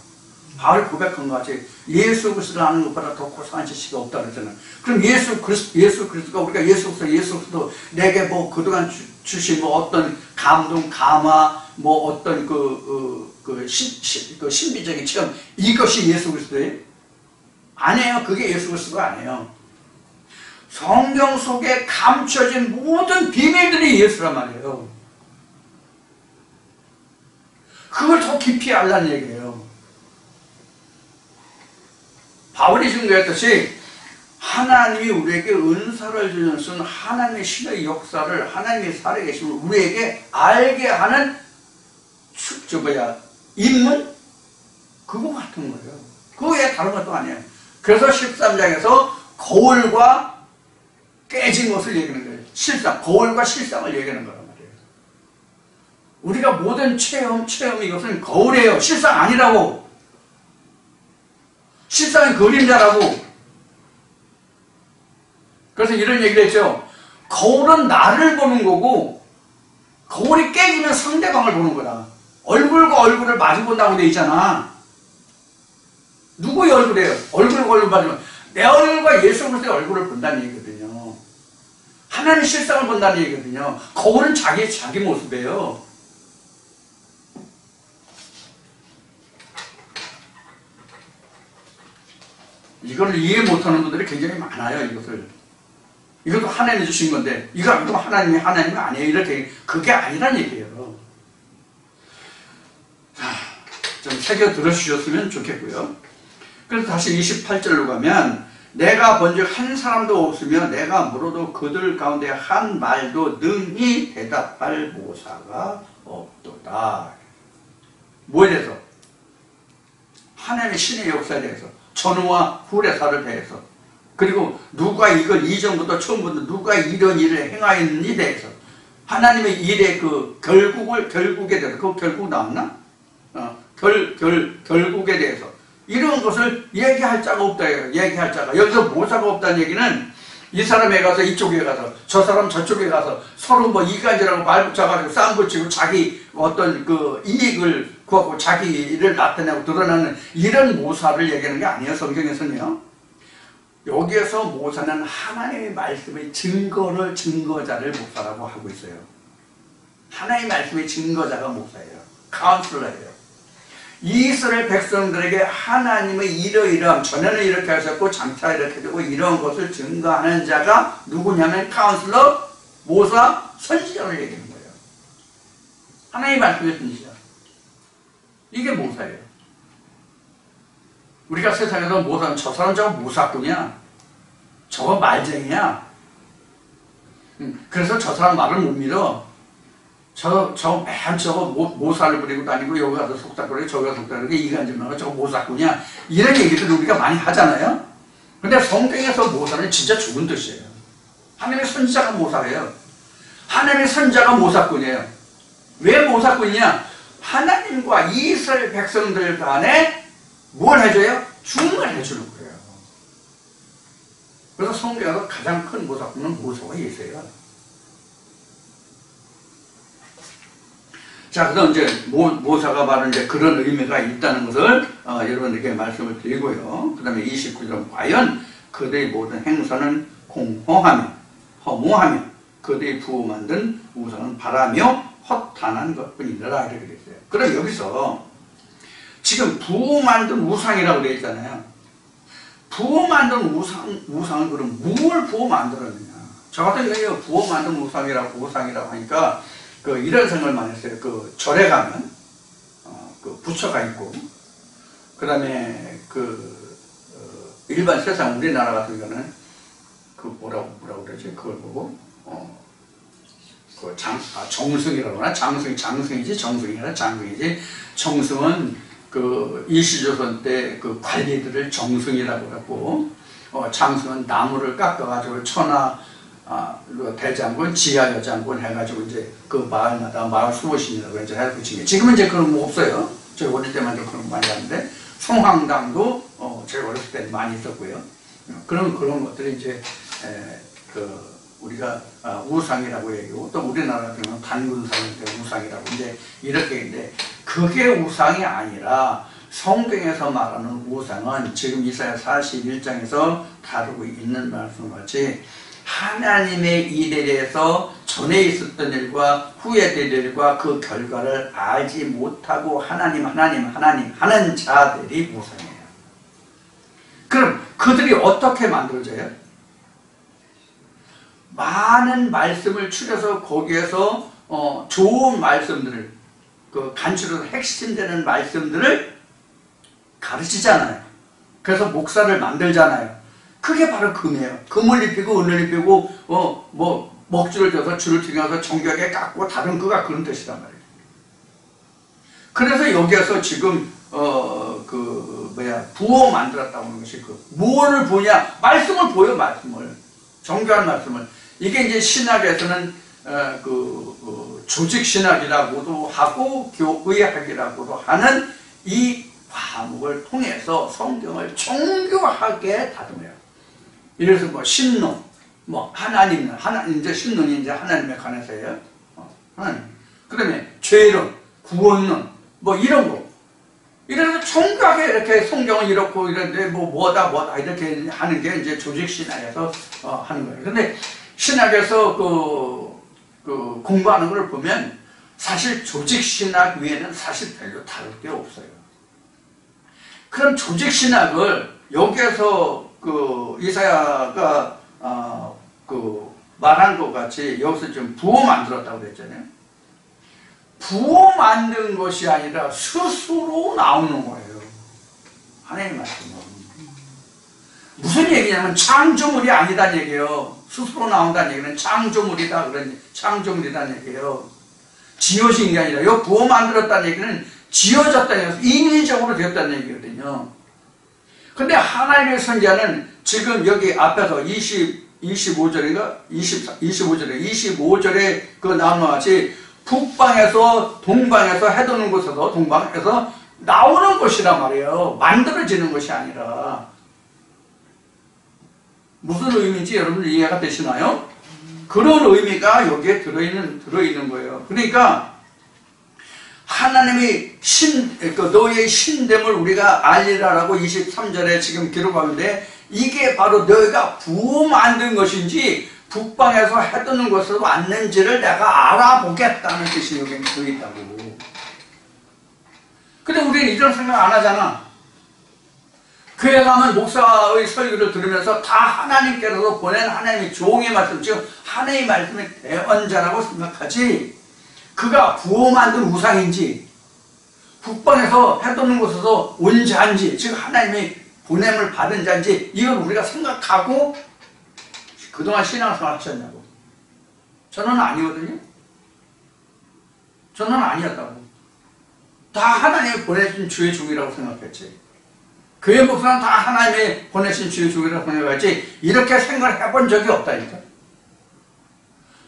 바울이 고백한 것 같이 예수 그리스도를 아는 것보다 더 고상한 지식이 없다 그랬잖아요. 그럼 예수 그리스도가 우리가 예수 그리스도 내게 뭐 그동안 주신 뭐 어떤 감동, 감화, 뭐 어떤 신비적인 체험, 이것이 예수 그리스도예요? 아니에요. 그게 예수 그리스도가 아니에요. 성경 속에 감춰진 모든 비밀들이 예수란 말이에요. 그걸 더 깊이 알라는 얘기예요. 바울이 증거했듯이 하나님이 우리에게 은사를 주시는 하나님의 신의 역사를 하나님이 살아계심을 우리에게 알게 하는 인문? 그거 같은 거예요. 그거 외에 다른 것도 아니에요. 그래서 13장에서 거울과 깨진 것을 얘기하는 거예요. 거울과 실상을 얘기하는 거란 말이에요. 우리가 모든 체험 이것은 거울이에요. 실상 아니라고. 실상은 그림자라고. 그래서 이런 얘기를 했죠. 거울은 나를 보는 거고 거울이 깨지면 상대방을 보는 거다. 얼굴과 얼굴을 마주 본다고 돼 있잖아. 누구의 얼굴이에요? 얼굴과 얼굴 마주 보면 내 얼굴과 예수 그리스도의 얼굴을 본다는 얘기거든요. 하나님 실상을 본다는 얘기거든요. 거울은 자기 모습이에요. 이걸 이해 못하는 분들이 굉장히 많아요. 이것도 하나님이 주신 건데 이거 안 그러면 하나님이 아니에요. 이렇게 그게 아니란 얘기예요. 자, 좀 새겨 들어주셨으면 좋겠고요. 그래서 다시 28절로 가면 내가 본즉 한 사람도 없으며 내가 물어도 그들 가운데 한 말도 능히 대답할 모사가 없도다. 뭐에 대해서? 하나님의 신의 역사에 대해서, 전후와 후레사를 대해서, 그리고 누가 이걸 이전부터 처음부터 누가 이런 일을 행하였는지 대해서, 하나님의 일의 그 결국에 대해서, 그거 결국 나왔나? 결국에 대해서 이런 것을 얘기할 자가 없다. 얘기할 자가. 여기서 모사가 없다는 얘기는 이 사람에 가서 이쪽에 가서 저 사람 저쪽에 가서 서로 뭐 이간질하고 말 붙여가지고 싸움 붙이고 자기 어떤 그 이익을 구하고 자기를 나타내고 드러나는 이런 모사를 얘기하는 게 아니에요. 성경에서는요. 여기에서 모사는 하나님의 말씀의 증거자를 모사라고 하고 있어요. 하나님의 말씀의 증거자가 모사예요. 카운슬러예요. 이스라엘 백성들에게 하나님의 이러이러함, 전에는 이렇게 하셨고 장차 이렇게 되고 이런 것을 증거하는 자가 누구냐면 카운슬러, 모사, 선지자를 얘기하는 거예요. 하나님의 말씀의 선지자. 이게 모사예요. 우리가 세상에서 모사는 저 사람 저거 모사꾼이야. 저거 말쟁이야. 그래서 저 사람 말을 못 믿어. 저거 모사를 부리고 다니고 여기 가서 속닥거리고 저기 가서 속닥거리고 이간질하고 저거 모사꾼이야. 이런 얘기들 우리가 많이 하잖아요. 근데 성경에서 모사는 진짜 죽은 뜻이에요. 하나님의 선지자가 모사예요. 하나님의 선지자가 모사꾼이에요. 왜 모사꾼이냐? 하나님과 이스라엘 백성들 간에 뭘 해줘요? 중을 해주는 거예요. 그래서 성경에서 가장 큰 모사꾼은 모세와 예수예요. 자, 그래서 이제 모사가 바로 이제 그런 의미가 있다는 것을 여러분들께 말씀을 드리고요. 그 다음에 29절 과연 그들의 모든 행사는 공허하며 허무하며 그들의 부어 만든 우상은 바라며 허탄한 것뿐이더라 이렇게 되어 있어요. 그럼 여기서 지금 부어 만든 우상이라고 되어 있잖아요. 부어 만든 우상은 그럼 뭘 부어 만들었느냐? 저 같은 경우에 부어 만든 우상이라고 하니까 이런 생각을 많이 했어요. 절에 가면 부처가 있고, 그 다음에 일반 세상 우리나라 같은 경우는 뭐라고 그러지? 그걸 보고 정승이라고 하나? 장승이지 정승은 일시조선 때 관리들을 정승이라고 하고, 장승은 나무를 깎아가지고 대장군, 지하여장군 해가지고 이제 마을마다 마을 수호신이라고 이제 해서 붙인 게 지금은 이제 그런 거 없어요. 저희 어릴 때만 좀 그런 거 많이 하는데 성황당도 제가 어렸을 때 많이 있었고요. 그런 것들이 이제 우리가 우상이라고 얘기하고 또 우리나라 같은 경우는 단군상일 때 우상이라고 이제 이렇게 있는데 그게 우상이 아니라 성경에서 말하는 우상은 지금 이사야 41장에서 다루고 있는 말씀 같이 하나님의 일에 대해서 전에 있었던 일과 후에 될 일과 그 결과를 알지 못하고 하나님 하는 자들이 우상이에요. 그럼 그들이 어떻게 만들어져요? 많은 말씀을 추려서 거기에서 좋은 말씀들을 간추려서 핵심되는 말씀들을 가르치잖아요. 그래서 목사를 만들잖아요. 그게 바로 금이에요. 금을 입히고 은을 입히고 먹줄을 져서 줄을 튕겨서 정교하게 깎고 다른 그가 그런 뜻이란 말이에요. 그래서 여기에서 지금 부어 만들었다고 하는 것이 무엇을 보냐? 말씀을 보여. 말씀을 정교한 말씀을. 이게 이제 신학에서는 조직신학이라고도 하고 교의학이라고도 하는 이 과목을 통해서 성경을 정교하게 다듬어요. 이래서 신론, 하나님 이제 신론이 이제 하나님에 관해서예요. 하나님. 그 다음에 죄론, 구원론, 이런 거. 이래서 정교하게 이렇게 성경은 이렇고 이런데 뭐다 이렇게 하는 게 이제 조직신학에서 하는 거예요. 근데 신학에서 그 공부하는 걸 보면 사실 조직신학 외에는 사실 별로 다를 게 없어요. 그럼 조직신학을 여기에서 그 이사야가 그 말한 것 같이 여기서 좀 부호 만들었다고 그랬잖아요. 부호 만든 것이 아니라 스스로 나오는 거예요. 하나님 말씀은. 무슨 얘기냐면 창조물이 아니다는 얘기예요. 스스로 나온다는 얘기는 창조물이다. 그런 창조물이다는 얘기예요. 지어진 게 아니라 요 부호 만들었다는 얘기는 지어졌다는 얘기예요. 인위적으로 되었다는 얘기거든요. 근데 하나님의 선지자는 지금 여기 앞에서 25절인가? 25절에 그 나온 것 같이 북방에서 동방에서 해도는 곳에서 동방에서 나오는 것이란 말이에요. 만들어지는 것이 아니라. 무슨 의미인지 여러분 이해가 되시나요? 그런 의미가 여기에 들어있는 거예요. 그러니까 하나님이 너의 신됨을 우리가 알리라라고 23절에 지금 기록하는데 이게 바로 너희가 부호 만든 것인지 북방에서 해뜨는 것으로 왔는지를 내가 알아보겠다는 뜻이 여기 들어있다고. 근데 우리는 이런 생각 안 하잖아. 교회 가면 목사의 설교를 들으면서 다 하나님께로서 보낸 하나님의 종의 말씀, 즉 하나님의 말씀의 대언자라고 생각하지, 그가 부호 만든 우상인지 북방에서 해돋는 곳에서 온 자인지, 즉 하나님의 보냄을 받은 자인지 이걸 우리가 생각하고 그동안 신앙생활 하셨냐고. 저는 아니거든요. 저는 아니었다고. 다 하나님이 보내신 주의 종이라고 생각했지. 교회 목사는 다 하나님이 보내신 주의 종이라고 생각했지 이렇게 생각을 해본 적이 없다니까.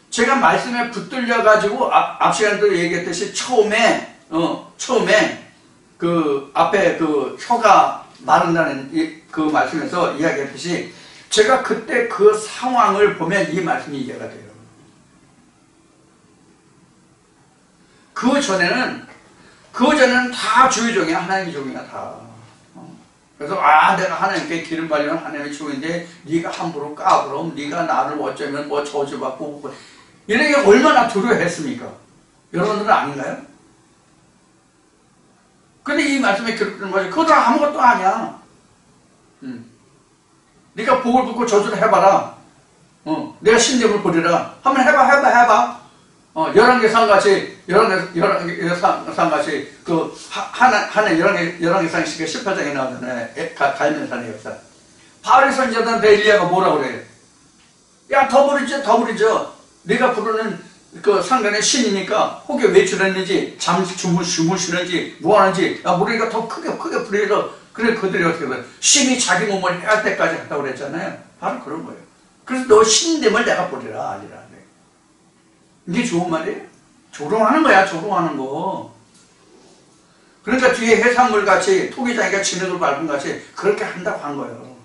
제가 말씀에 붙들려가지고 앞 시간에도 얘기했듯이 처음에 그 앞에 그 혀가 마른다는 그 말씀에서 이야기했듯이 제가 그때 그 상황을 보면 이 말씀이 이해가 돼요. 그 전에는 다 주의 종이야. 하나님의 종이야 다. 그래서 내가 하나님께 기름 발리는 하나님의 종인데 네가 함부로 까불어 네가 나를 어쩌면 뭐 저주받고 이런 게 얼마나 두려워했습니까? 여러분들은 아닌가요? 근데 이 말씀에 기록되는 거지. 그것도 아무것도 아니야. 네가 복을 붙고 저주를 해봐라. 내가 신dem을 보리라. 한번 해봐. 열왕기상같이 그 하나 열왕기상 18장에 나오잖아요. 갈멜산의 역사. 바알의 선지자들한테 엘리야가 뭐라 그래? 야, 더 부르죠. 네가 부르는 그 상관의 신이니까 혹여 외출했는지 주무시는지 뭐하는지 모르니까 더 크게 부르려. 그래 그들이 어떻게 해? 신이 자기 몸을 해할 때까지 했다고 그랬잖아요. 바로 그런 거예요. 그래서 너 신됨을 내가 보리라 아니라. 이게 좋은 말이에요? 조롱하는 거야, 조롱하는 거. 그러니까 뒤에 해산물 같이 토기장이가 진흙을 밟은 같이 그렇게 한다고 한 거예요.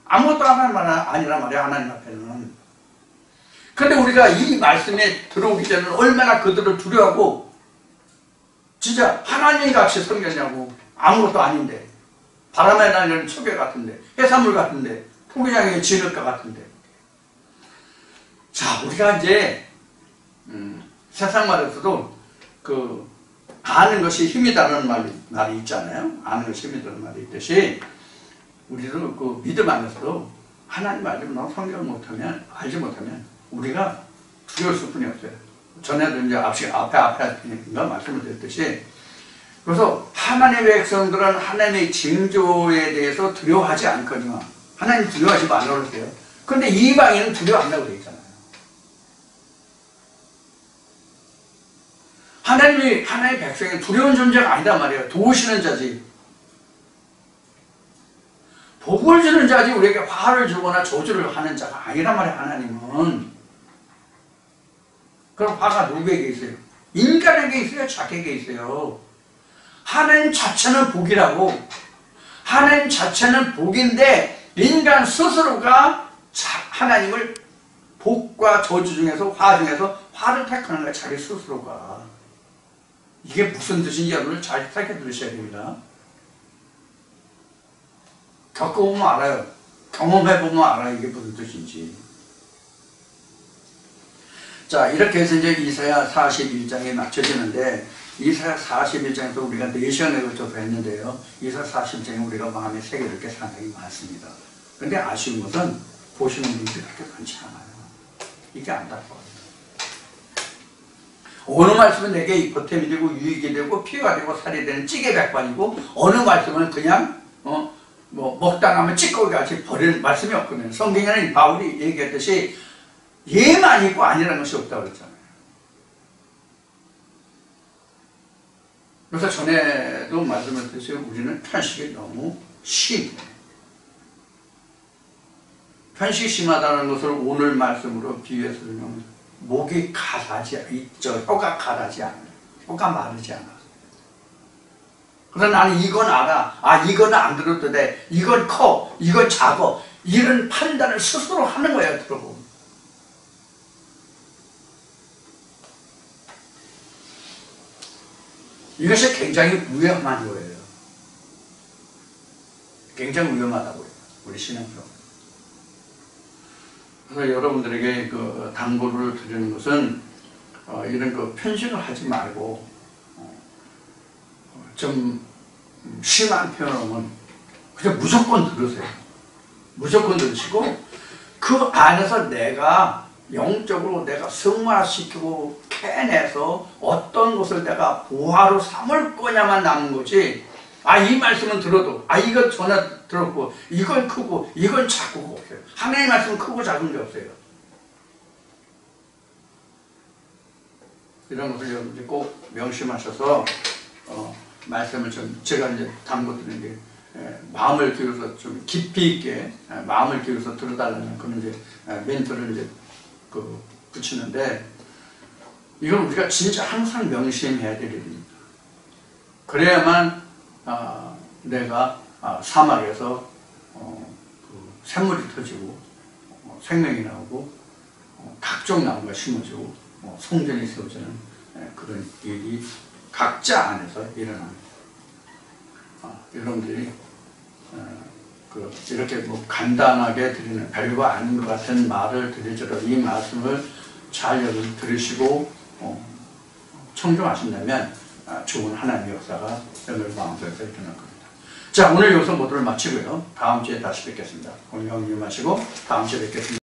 아무것도 아니란 말이야, 하나님 앞에는. 그런데 우리가 이 말씀에 들어오기 전에는 얼마나 그들을 두려워하고 진짜 하나님 같이 섬겼냐고. 아무것도 아닌데. 바람에 날리는 초계 같은데, 해산물 같은데, 토기장의 진흙과 같은데. 자, 우리가 이제 세상 말에서도 그 아는 것이 힘이다라는 말이 있잖아요. 아는 것이 힘이다라는 말이 있듯이 우리도 그 믿음 안에서도 하나님 말씀 성경을 알지 못하면 우리가 두려울 수뿐이 없어요. 전에도 이제 앞에 말씀을 드렸듯이 그래서 하나님의 백성들은 하나님의 징조에 대해서 두려워하지 않거든요. 하나님 두려워하지 말라고 그러세요. 그런데 이방인은 두려워한다고 되어 있잖아요. 하나님의 백성이 두려운 존재가 아니다 말이에요. 도우시는 자지. 복을 주는 자지 우리에게 화를 주거나 저주를 하는 자가 아니란 말이에요. 하나님은. 그럼 화가 누구에게 있어요? 인간에게 있어요? 자기에게 있어요? 하나님 자체는 복이라고. 하나님 자체는 복인데 인간 스스로가 하나님을 복과 저주 중에서 화 중에서 화를 택하는 거야. 자기 스스로가. 이게 무슨 뜻인지 여러분 잘 생각해 들으셔야 됩니다. 겪어보면 알아요. 경험해보면 알아요. 이게 무슨 뜻인지. 자, 이렇게 해서 이제 이사야 41장에 맞춰지는데, 이사야 41장에서 우리가 4시간에 걸쳐서 했는데요. 이사야 41장에 우리가 마음에 새겨질 게 상당히 많습니다. 근데 아쉬운 것은 보시는 분들이 그렇게 많지 않아요. 이게 안타까워요. 어느 말씀은 내게 보탬이 되고 유익이 되고 피가 되고 살이 되는 찌개백반이고, 어느 말씀은 그냥 뭐 먹다 남은 찌꺼기같이 버리는 말씀이 없거든요. 성경에는 바울이 얘기했듯이 예만 있고 아니라는 것이 없다고 그랬잖아요. 그래서 전에도 말씀드렸듯이 우리는 편식이 너무 심해. 편식이 심하다는 것을 오늘 말씀으로 비유해서 설명합니다. 목이 가라지 있죠. 혀가 가라지 않아요. 혀가 마르지 않아. 그래서 나는 이건 알아. 아, 이건 안 들어도 돼. 이건 커. 이건 작어. 이런 판단을 스스로 하는 거예요. 들어보면. 이것이 굉장히 위험한 거예요. 굉장히 위험하다고요. 우리 신앙적으로. 그래서 여러분들에게 그 당부를 드리는 것은 이런 그 편식을 하지 말고 좀 심한 표현은 그냥 무조건 들으세요. 무조건 들으시고 그 안에서 내가 영적으로 내가 승화시키고 캐내서 어떤 것을 내가 보화로 삼을 거냐만 남은 거지. 아, 이 말씀은 들어도 이건 전혀 들었고 이건 크고 이건 작고 없어요. 하나님의 말씀은 크고 작은 게 없어요. 이런 것을 여러분들이 꼭 명심하셔서 말씀을 좀 제가 이제 당부드리는 게 마음을 기울여서 좀 깊이 있게 마음을 기울여서 들어달라는 그런 이제 멘트를 이제 붙이는데, 이건 우리가 진짜 항상 명심해야 될 일입니다. 그래야만 내가 사막에서 샘물이 터지고 생명이 나오고 각종 나무가 심어지고 성전이 세워지는 그런 일이 각자 안에서 일어납니다. 여러분들이 이렇게 뭐 간단하게 드리는 별거 아닌 것 같은 말을 드리더라도 이 말씀을 잘 들으시고 청중하신다면 좋은 하나님의 역사가 여러분 마음속에서 일어날 겁니다. 자, 오늘 여기서 모두를 마치고요. 다음 주에 다시 뵙겠습니다. 오늘 영님 마시고 다음 주에 뵙겠습니다.